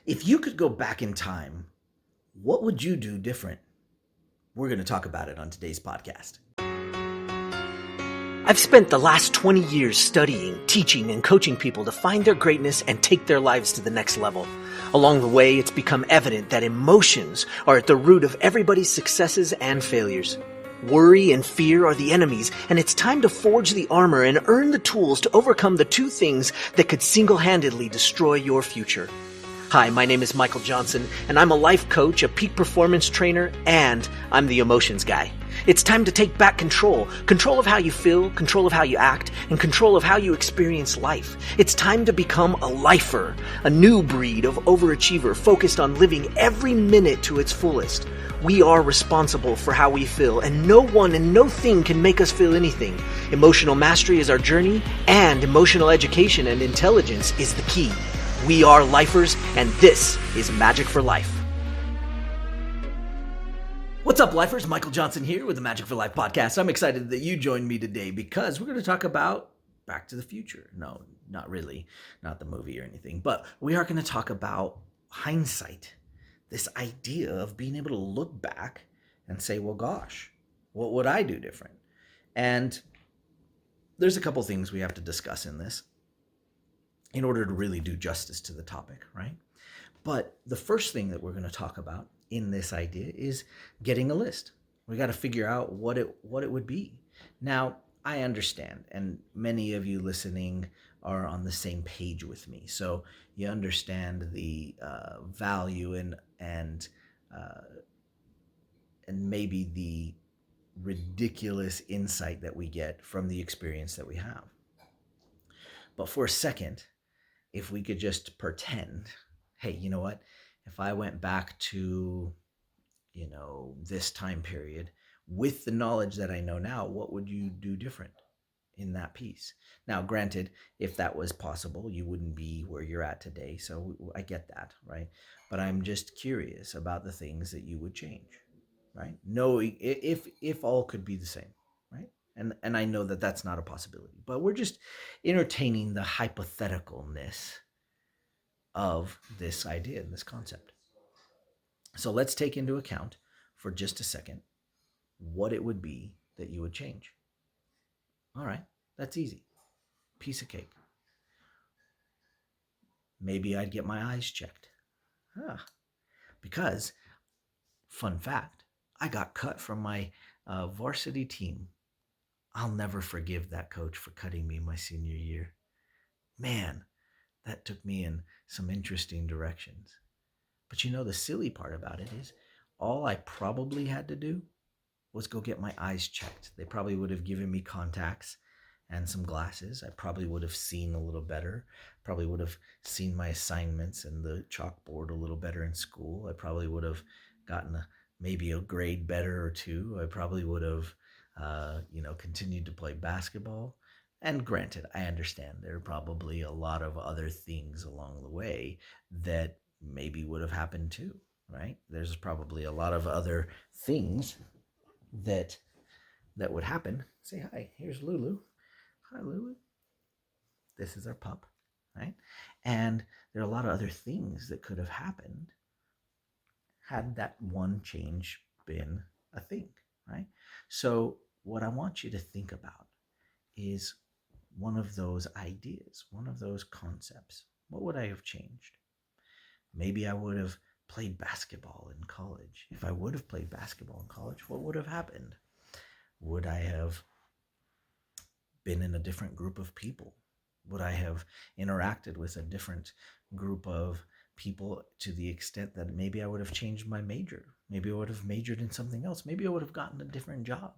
If you could go back in time, what would you do different? We're going to talk about it on today's podcast. I've spent the last 20 years studying, teaching, and coaching people to find their greatness and take their lives to the next level. Along the way, it's become evident that emotions are at the root of everybody's successes and failures. Worry and fear are the enemies, and it's time to forge the armor and earn the tools to overcome the two things that could single-handedly destroy your future. Hi, my name is Michael Johnson, and I'm a life coach, a peak performance trainer, and I'm the emotions guy. It's time to take back control of how you feel, control of how you act, and control of how you experience life. It's time to become a lifer, a new breed of overachiever focused on living every minute to its fullest. We are responsible for how we feel, and no one and no thing can make us feel anything. Emotional mastery is our journey, and emotional education and intelligence is the key. We are lifers, and this is Magic for Life. What's up, lifers? Michael Johnson here with the Magic for Life podcast. I'm excited that you joined me today because we're going to talk about Back to the Future. No, not really, not the movie or anything, but we are going to talk about hindsight, this idea of being able to look back and say, well, gosh, what would I do different? And there's a couple things we have to discuss in this in order to really do justice to the topic, right? But the first thing that we're going to talk about in this idea is getting a list. We got to figure out what it would be. Now, I understand, and many of you listening are on the same page with me, so you understand the value and maybe the ridiculous insight that we get from the experience that we have. But for a second, if we could just pretend, hey, you know what? If I went back to, this time period with the knowledge that I know now, what would you do different in that piece? Now, granted, if that was possible, you wouldn't be where you're at today. So I get that, right? But I'm just curious about the things that you would change, right? Knowing if all could be the same, right? And I know that that's not a possibility, but we're just entertaining the hypotheticalness of this idea and this concept. So let's take into account for just a second what it would be that you would change. All right, that's easy. Piece of cake. Maybe I'd get my eyes checked. Because, fun fact, I got cut from my varsity team. I'll never forgive that coach for cutting me my senior year. Man, that took me in some interesting directions. But the silly part about it is all I probably had to do was go get my eyes checked. They probably would have given me contacts and some glasses. I probably would have seen a little better. Probably would have seen my assignments and the chalkboard a little better in school. I probably would have gotten maybe a grade better or two. I probably would have, continued to play basketball. And granted, I understand there are probably a lot of other things along the way that maybe would have happened too, right? There's probably a lot of other things that would happen. Say hi, here's Lulu. Hi, Lulu. This is our pup, right? And there are a lot of other things that could have happened had that one change been a thing, right? So what I want you to think about is one of those ideas, one of those concepts. What would I have changed? Maybe I would have played basketball in college. If I would have played basketball in college, what would have happened? Would I have been in a different group of people? Would I have interacted with a different group of people to the extent that maybe I would have changed my major? Maybe I would have majored in something else. Maybe I would have gotten a different job.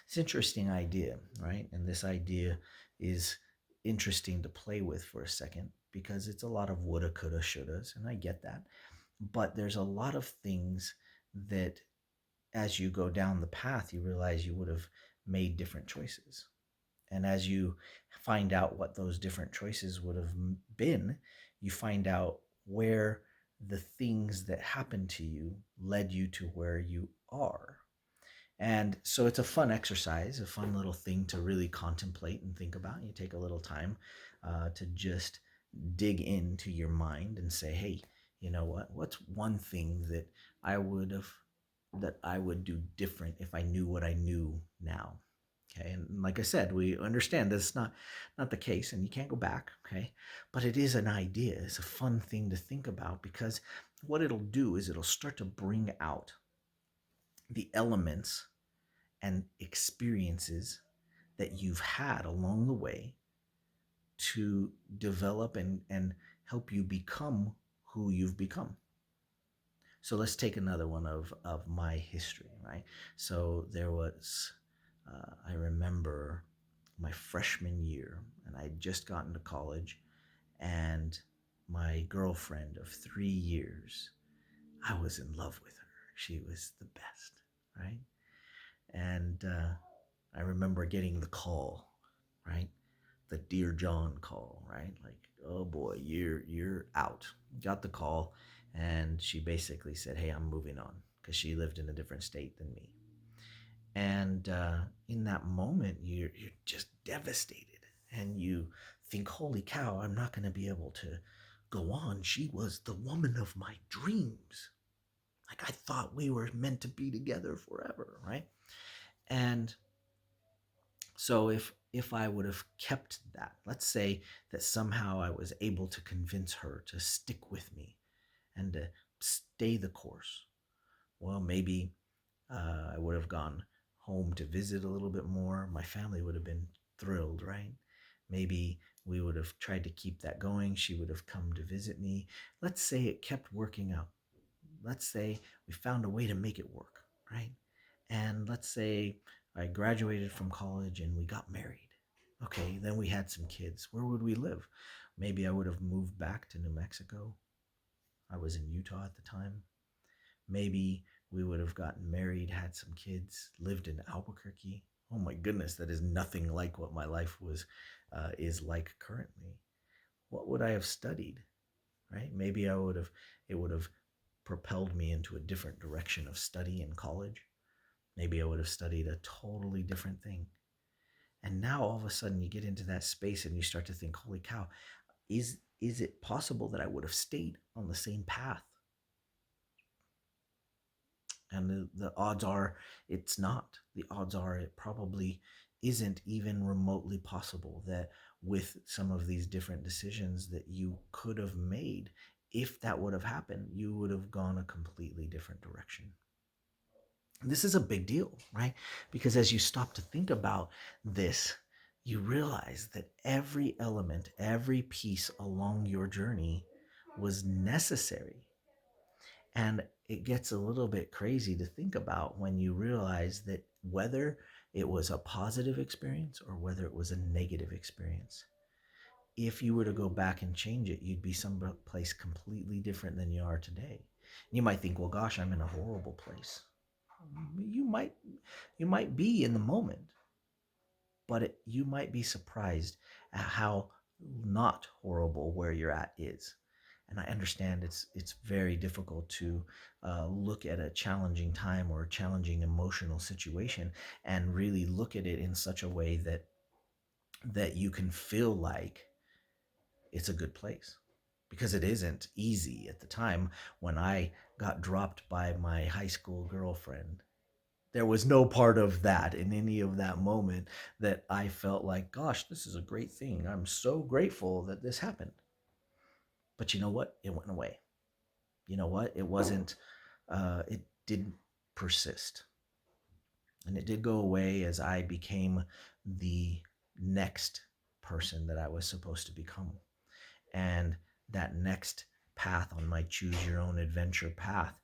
It's an interesting idea, right? And this idea is interesting to play with for a second because it's a lot of woulda, coulda, shouldas, and I get that. But there's a lot of things that as you go down the path, you realize you would have made different choices. And as you find out what those different choices would have been, you find out where the things that happened to you led you to where you are. And so it's a fun exercise, a fun little thing to really contemplate and think about. You take a little time to just dig into your mind and say, hey, You know what? What's one thing that I would have that I would do different if I knew what I knew now? Okay, and like I said, we understand that's not the case, and you can't go back. Okay, but it is an idea. It's a fun thing to think about because what it'll do is it'll start to bring out the elements and experiences that you've had along the way to develop and help you become who you've become. So let's take another one of my history, right? So there was, I remember my freshman year, and I had just gotten to college, and my girlfriend of 3 years, I was in love with her. She was the best, right? And I remember getting the call, right? The Dear John call, right? Like, oh boy, you're out. Got the call, and she basically said, "Hey, I'm moving on," because she lived in a different state than me. And in that moment, you're just devastated, and you think, "Holy cow, I'm not going to be able to go on." She was the woman of my dreams. Like I thought we were meant to be together forever, right? And so if I would have kept that, let's say that somehow I was able to convince her to stick with me and to stay the course, well, maybe I would have gone home to visit a little bit more. My family would have been thrilled, right? Maybe we would have tried to keep that going. She would have come to visit me. Let's say it kept working out. Let's say we found a way to make it work, right? And let's say I graduated from college and we got married. Okay, then we had some kids. Where would we live? Maybe I would have moved back to New Mexico. I was in Utah at the time. Maybe we would have gotten married, had some kids, lived in Albuquerque. Oh my goodness, that is nothing like what my life was is like currently. What would I have studied? Right? Maybe I would have it would have propelled me into a different direction of study in college. Maybe I would have studied a totally different thing. And now all of a sudden you get into that space and you start to think, holy cow, is it possible that I would have stayed on the same path? And the odds are it's not. The odds are it probably isn't even remotely possible that with some of these different decisions that you could have made, if that would have happened, you would have gone a completely different direction. This is a big deal, right? Because as you stop to think about this, you realize that every element, every piece along your journey was necessary. And it gets a little bit crazy to think about when you realize that whether it was a positive experience or whether it was a negative experience, if you were to go back and change it, you'd be someplace completely different than you are today. You might think, well, gosh, I'm in a horrible place. You might you might be in the moment, but you might be surprised at how not horrible where you're at is. And I understand it's very difficult to look at a challenging time or a challenging emotional situation and really look at it in such a way that you can feel like it's a good place, because it isn't easy at the time. When I got dropped by my high school girlfriend, there was no part of that in any of that moment that I felt like, gosh, this is a great thing. I'm so grateful that this happened. But you know what? It went away. You know what? It didn't persist. And it did go away as I became the next person that I was supposed to become. And that next path on my choose your own adventure path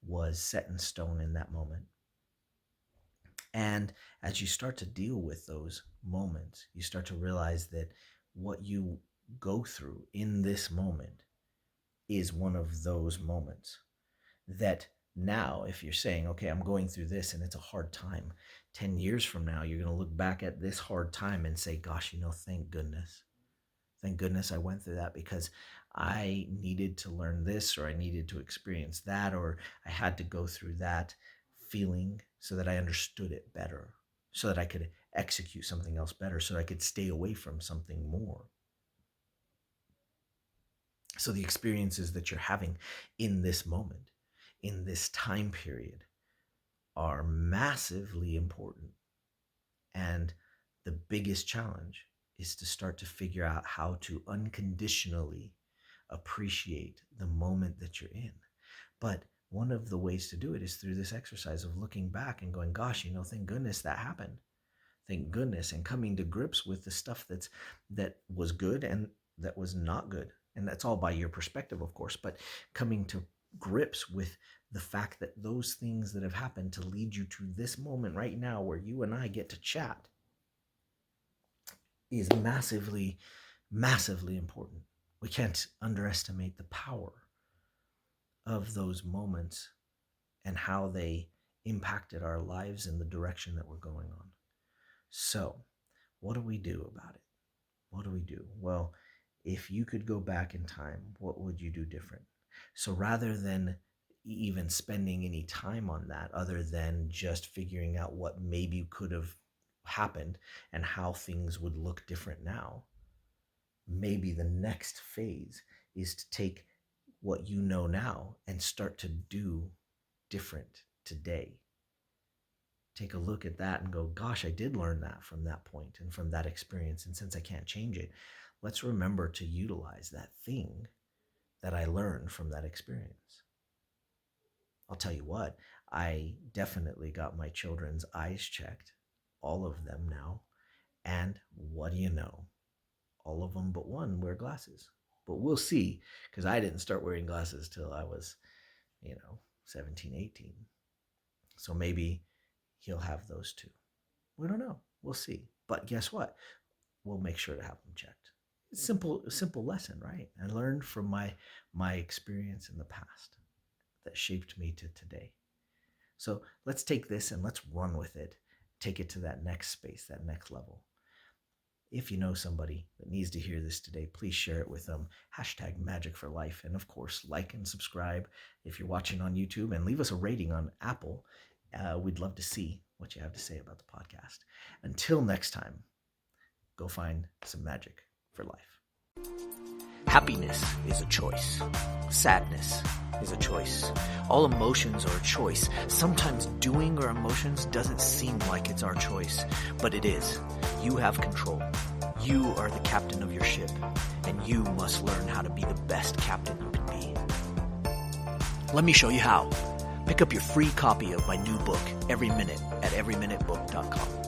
was set in stone in that moment. And as you start to deal with those moments, you start to realize that what you go through in this moment is one of those moments. That now, if you're saying, okay, I'm going through this and it's a hard time, 10 years from now, you're going to look back at this hard time and say, gosh, thank goodness. Thank goodness I went through that, because I needed to learn this, or I needed to experience that, or I had to go through that feeling so that I understood it better, so that I could execute something else better, so that I could stay away from something more. So the experiences that you're having in this moment, in this time period, are massively important. And the biggest challenge is to start to figure out how to unconditionally appreciate the moment that you're in. But one of the ways to do it is through this exercise of looking back and going, gosh, thank goodness that happened. Thank goodness, and coming to grips with the stuff that was good and that was not good. And that's all by your perspective, of course, but coming to grips with the fact that those things that have happened to lead you to this moment right now where you and I get to chat is massively, massively important. We can't underestimate the power of those moments and how they impacted our lives in the direction that we're going on. So, what do we do about it? What do we do? Well, if you could go back in time, what would you do different? So rather than even spending any time on that, other than just figuring out what maybe could have happened and how things would look different now, maybe the next phase is to take what you know now and start to do different today. Take a look at that and go, gosh, I did learn that from that point and from that experience. And since I can't change it, let's remember to utilize that thing that I learned from that experience. I'll tell you what, I definitely got my children's eyes checked, all of them now. And what do you know? All of them but one wear glasses. But we'll see, because I didn't start wearing glasses till I was, 17, 18. So maybe he'll have those too. We don't know. We'll see. But guess what? We'll make sure to have them checked. It's a simple lesson, right? I learned from my experience in the past that shaped me to today. So let's take this and let's run with it. Take it to that next space, that next level. If you know somebody that needs to hear this today, please share it with them. #Majic4Life. And of course, like and subscribe if you're watching on YouTube, and leave us a rating on Apple. We'd love to see what you have to say about the podcast. Until next time, go find some magic for life. Happiness is a choice. Sadness is a choice. All emotions are a choice. Sometimes doing our emotions doesn't seem like it's our choice, but it is. You have control. You are the captain of your ship, and you must learn how to be the best captain you can be. Let me show you how. Pick up your free copy of my new book, Every Minute, at everyminutebook.com.